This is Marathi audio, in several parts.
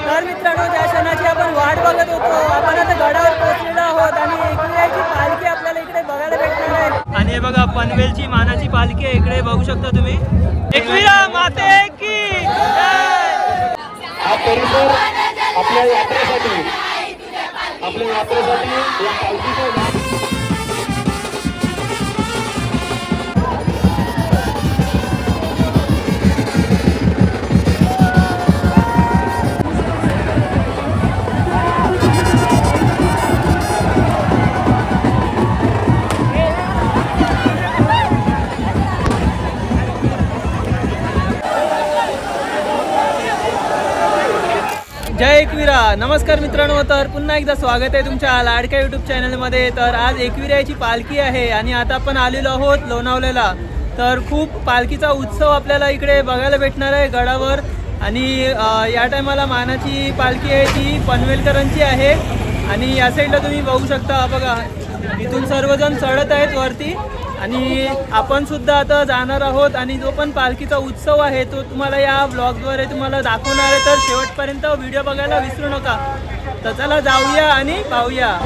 तर मित्रांनो, त्या क्षणाची आपण वाट बघत होतो. आपण आता गडावर पोहोचलेलो आहोत आणि एकविराची पालखी आपल्याला इकडे बघायला भेटणार आहे. आणि हे बघा, पनवेलची मानाची पालखी आहे. इकडे बघू शकता तुम्ही. एकविरा माते की जय. हा परिसर आपल्या यात्रेसाठी या पालखीचा जय एकविरा. नमस्कार मित्रांनो, तर पुन्हा एकदा स्वागत आहे तुमच्या लाडक्या यूट्यूब चॅनलमध्ये. तर आज एकविराची पालखी आहे आणि आता आपण आलेलो आहोत लोणावळ्याला. तर खूप पालखीचा उत्सव आपल्याला इकडे बघायला भेटणार आहे गडावर. आणि या टायमाला मानाची पालखी आहे ती पनवेलकरांची आहे. आणि या साईडला तुम्ही बघू शकता, बघा इथून सर्वजण चढत आहेत वरती आणि आपण सुद्धा आता जाणार आहोत. आणि जो पण पालखीचा उत्सव आहे तो तुम्हाला या ब्लॉगद्वारे तुम्हाला दाखवणार आहे. तर शेवटपर्यंत व्हिडिओ बघायला विसरू नका. तर चला जाऊया आणि पाहूया.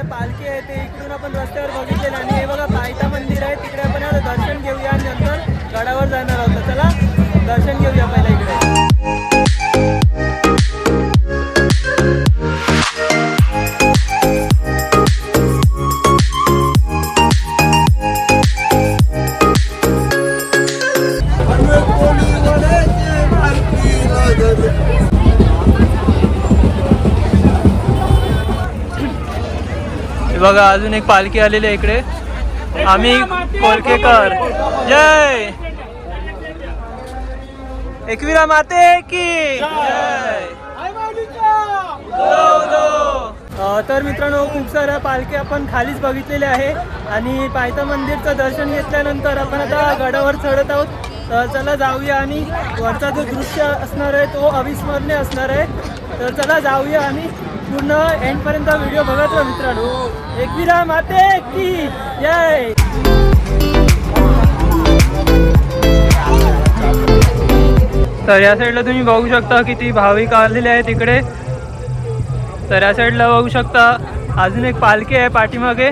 पालखी आहे ते इकडून आपण रस्त्यावर बघितलेलं. आणि हे बघा पायथा मंदिर आहे, तिकडे आपण आता दर्शन घेऊया आणि नंतर गडावर जाणार आहोत. चला दर्शन घेऊया पहिला इकडे. बघा अजून एक पालखी आलेली आहे इकडे. आम्ही कोलकेकर जय. एकविरा माते की जय. तर मित्रांनो, खूप साऱ्या पालखी आपण खालीच बघितलेल्या आहे. आणि पायथा मंदिरचं दर्शन घेतल्यानंतर आपण आता गडावर चढत आहोत. तर चला जाऊया आणि वरचा जो दृश्य असणार आहे तो अविस्मरणीय असणार आहे. तर चला जाऊया आणि पूर्ण एंडपर्यंत व्हिडिओ बघत राहा मित्रांनो. एकविरा माते की जय. तर या साईडला तुम्ही बघू शकता किती भाविक आलेले आहेत इकडे. तर या साईडला बघू शकता अजून एक पालखी आहे पाठीमागे.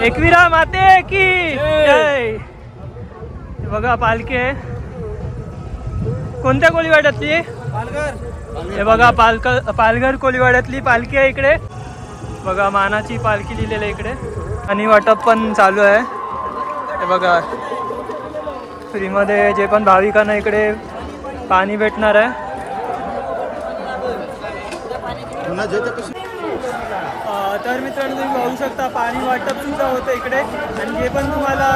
एकविरा माते की जय. बघा पालखी आहे. कोणत्या कोळीवाड्यातली? हे बघा पालघर कोळीवाड्यातली पालखी आहे इकडे. बघा मानाची पालखी लिहिलेली आहे इकडे. आणि वाटप पण चालू आहे. हे बघा फ्रीमध्ये जे पण भाविकांना इकडे पाणी भेटणार आहे. तर मित्रांनो, तुम्ही बघू शकता पाणी वाटप सुद्धा होतं इकडे. आणि जे पण तुम्हाला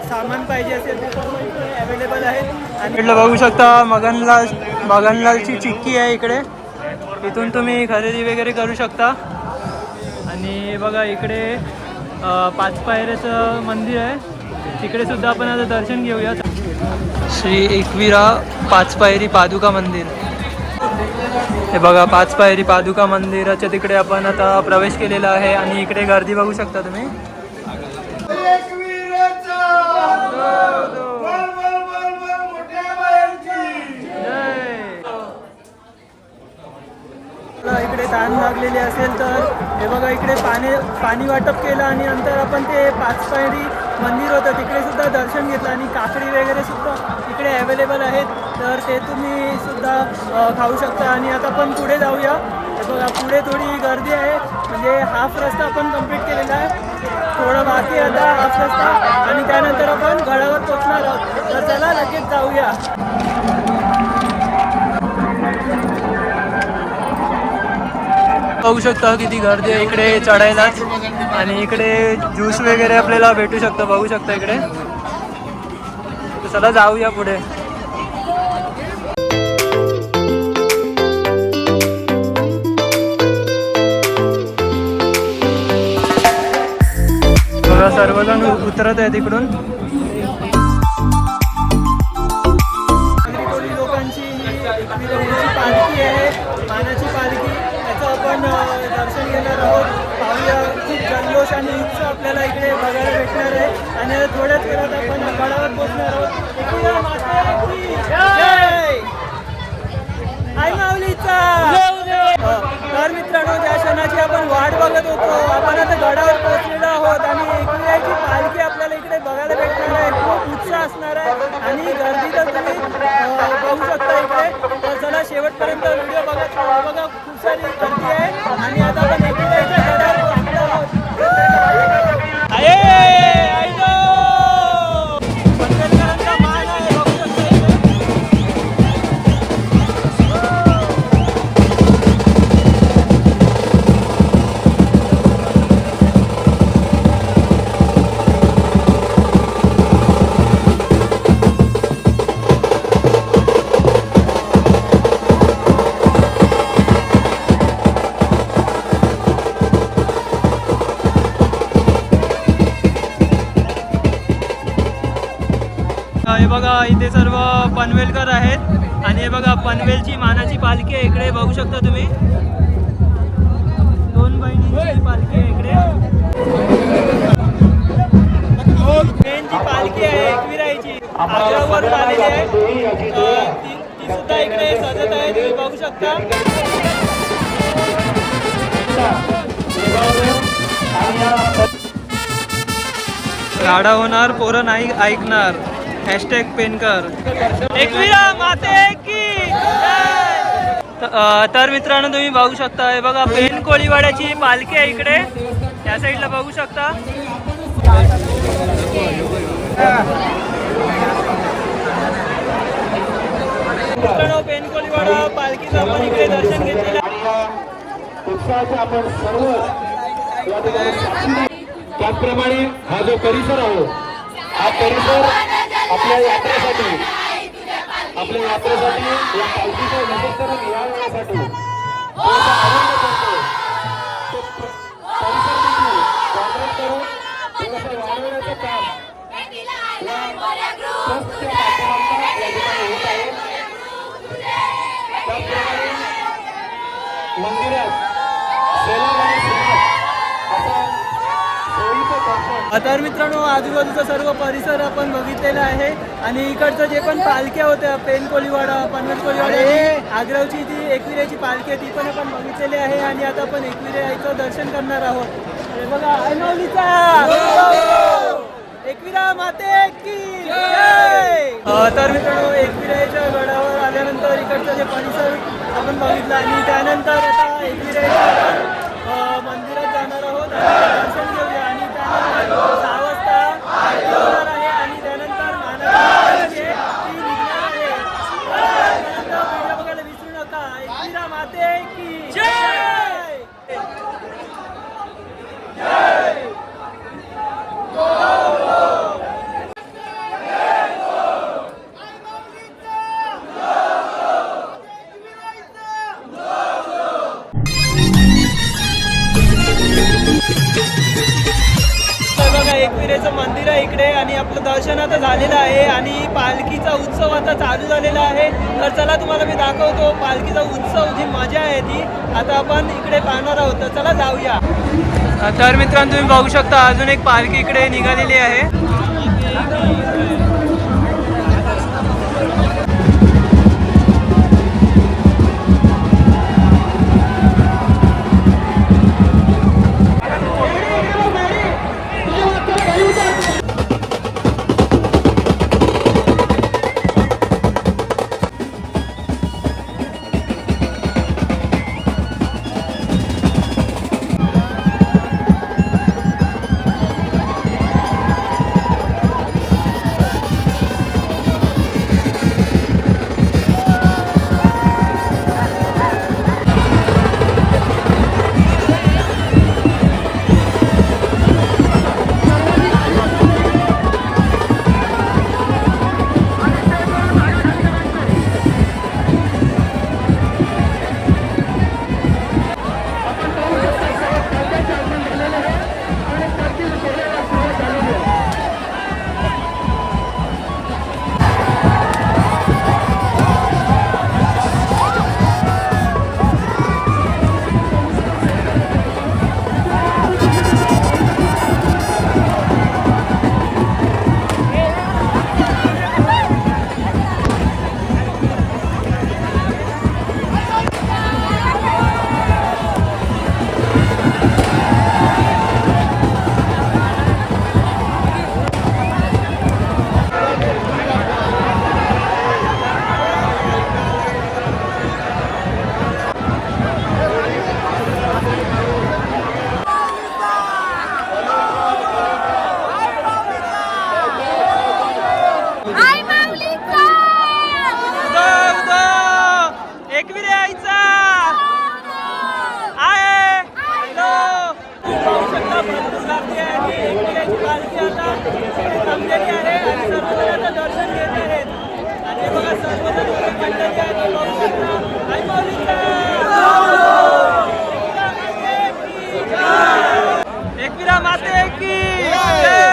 सामान पाहिजे असेल ते सर्व इकडे अवेलेबल आहे. आणि इकडे बघू शकता मगनलालची चिक्की आहे इकडे. इथून तुम्ही खरेदी वगैरे करू शकता. आणि बघा इकडे 5 पायऱ्याचं मंदिर आहे, तिकडे सुद्धा आपण आता दर्शन घेऊया. श्री एकविरा 5 पायरी पादुका मंदिर. हे बघा 5 पायरी पादुका मंदिराच्या तिकडे आपण आता प्रवेश केलेला आहे. आणि इकडे गर्दी बघू शकता तुम्ही. इकडे ताण लागलेली असेल तर हे बघा इकडे पाणी वाटप केलं. आणि नंतर आपण ते 5 पायरी मंदिर होतं तिकडे सुद्धा दर्शन घेतलं. आणि काकडी वगैरे सुद्धा इकडे अवेलेबल आहेत, तर ते तुम्ही सुद्धा खाऊ शकता. आणि आता आपण पुढे जाऊया हे बघा पुढे थोडी गर्दी आहे, म्हणजे हाफ रस्ता आपण कंप्लीट केलेला आहे, थोडं बाकी आता हाफ रस्ता आणि त्यानंतर आपण गडावर पोहोचणार आहोत. तर चला लगेच जाऊया. बघू शकता किती गर्दी आहे इकडे चढायलाच, आणि इकडे ज्यूस वगैरे आपल्याला भेटू शकतं. बघू शकता इकडे. तर चला जाऊया पुढे. बघा सर्वजण उतरत आहेत इकडून. लोकांची ही पालखी आहे, मानाची पालखी. त्याचं आपण दर्शन घेणार आहोत. पाहूया, खूप जल्लोष आणि उत्सव आपल्याला इकडे बघायला भेटणार आहे. आणि थोड्याच वेळात आपण गडावर पोहोचणार आहोत. एकविरा मातेची जय! आई माऊलीचा. तर मित्रांनो, त्या क्षणाची आपण वाट बघत होतो. आपण आता गडावर पोहोचलेलो आहोत आणि एकविराची पालखी आपल्याला इकडे बघायला भेटणार आहे. खूप उत्साह असणार आहे आणि गर्दी तर तुम्ही बघू शकता इकडे. तर चला शेवटपर्यंत व्हिडिओ बघा. खूप सारी गर्दी आहे आणि आता आपण एकविराच्या गडावर पोहोचलेलो आहोत. पंढरकरांचा मान आहे, बघू शकता इकडे. हे बघा इथे सर्व पनवेलकर आहेत आणि हे बघा पनवेलची मानाची पालखी आहे इकडे. बघू शकता तुम्ही, दोन बहिणींची पालखी आहे इकडे. मेनची पालखी आहे एकविराईची, आग्रावरून आलेली आहे. ती सुद्धा इकडे सजत आहे, तुम्ही बघू शकता. गाडा होणार, पोरं नाही ऐकणार. हॅशटॅग पेनकर. एकविरा माते की जय! तर मित्रांनो तुम्ही बघू शकता, हे बघा पेन कोळीवाड्याची पालखी आहे इकडे. त्या साईडला बघू शकता. मित्रांनो पेन कोळीवाडा पालखीचं आपण इकडे दर्शन घेतलेलं आहे. त्याचप्रमाणे हा जो परिसर आहे, हा परिसर आपल्या यात्रेसाठी या पालखीचं विशेषकरण या वेळेसाठी आनंद करतो. तो परिसर देखील कॉन्ट्रॅक्ट करून थोडंसं वाढवण्याचं काम या ट्रस्टच्या माध्यमातून या ठिकाणी होत आहे. त्याचप्रमाणे मंदिरात सेवा आणि समाज असा सोयीचं दर्शन. तर मित्रांनो आजूबाजूचा सर्व परिसर आपण बघितलेला आहे आणि इकडचं जे पण पालख्या होत्या, पेन कोळीवाडा, पनवेल कोळीवाडा, हे आग्रावची जी एकविराची पालखी आहे ती पण आपण बघितलेली आहे. आणि आता आपण एकविराचं दर्शन करणार आहोत. हे बघा ऐनवलीचा एकविरा माते की जय! तर मित्रांनो एकविराच्या गडावर आल्यानंतर इकडचं जे परिसर आपण बघितलं आणि त्यानंतर आता एकविराच्या मंदिरात जाणार आहोत आणि दर्शन घेऊया. आणि त्यानंतर 6 वाजता आरती होणार आहे आणि त्यानंतर मानाची ती निघणार आहे. त्यानंतर व्हिडिओ बघायला विसरू नका. एकविरा माते की जय! एकविरेचं मंदिर आहे इकडे आणि आपलं दर्शन आता झालेलं आहे आणि पालखीचा उत्सव आता चालू झालेला आहे. तर चला तुम्हाला मी दाखवतो पालखीचा उत्सव, जी मजा आहे ती आता आपण इकडे पाहणार आहोत. तर चला जाऊया. तर मित्रांनो तुम्ही बघू शकता अजून एक पालखी इकडे निघालेली आहे. भरपूर गर्दी आहे आणि एकविराची पालखी आता थांबलेली आहे आणि सर्वजण आता दर्शन घेत आहेत. आणि बघा सर्वजण मंडळी आहे बघू शकता. आई माऊलींचा एकविरा माते की जय.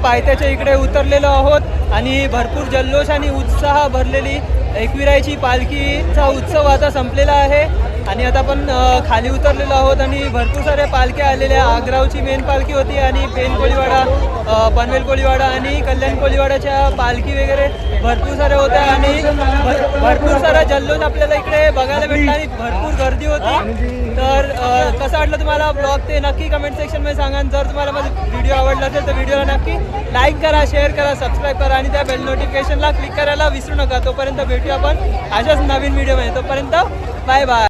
पायथ्याच्या इकडे उतरलेलो आहोत आणि भरपूर जल्लोष आणि उत्साह भरलेली एकविराईची पालखीचा उत्सव आता संपलेला आहे आणि आता आपण खाली उतरलेलो आहोत आणि भरपूर साऱ्या पालख्या आलेल्या. आग्रावची मेन पालखी होती आणि पेन कोळीवाडा, पनवेल कोळीवाडा आणि कल्याण कोळीवाडाच्या पालखी वगैरे भरपूर साऱ्या होत्या आणि भरपूर सारा जल्लोष आपल्याला इकडे बघायला भेटला आणि भरपूर गर्दी होती. तर कसं वाटलं तुम्हाला ब्लॉग ते नक्की कमेंट सेक्शनमध्ये सांगा. जर तुम्हाला माझा व्हिडिओ आवडला असेल तर व्हिडिओला नक्की लाईक करा, शेअर करा, सबस्क्राईब करा आणि त्या बेल नोटिफिकेशनला क्लिक करायला विसरू नका. तोपर्यंत भेटूया आपण अशाच नवीन व्हिडिओमध्ये. तोपर्यंत बाय बाय.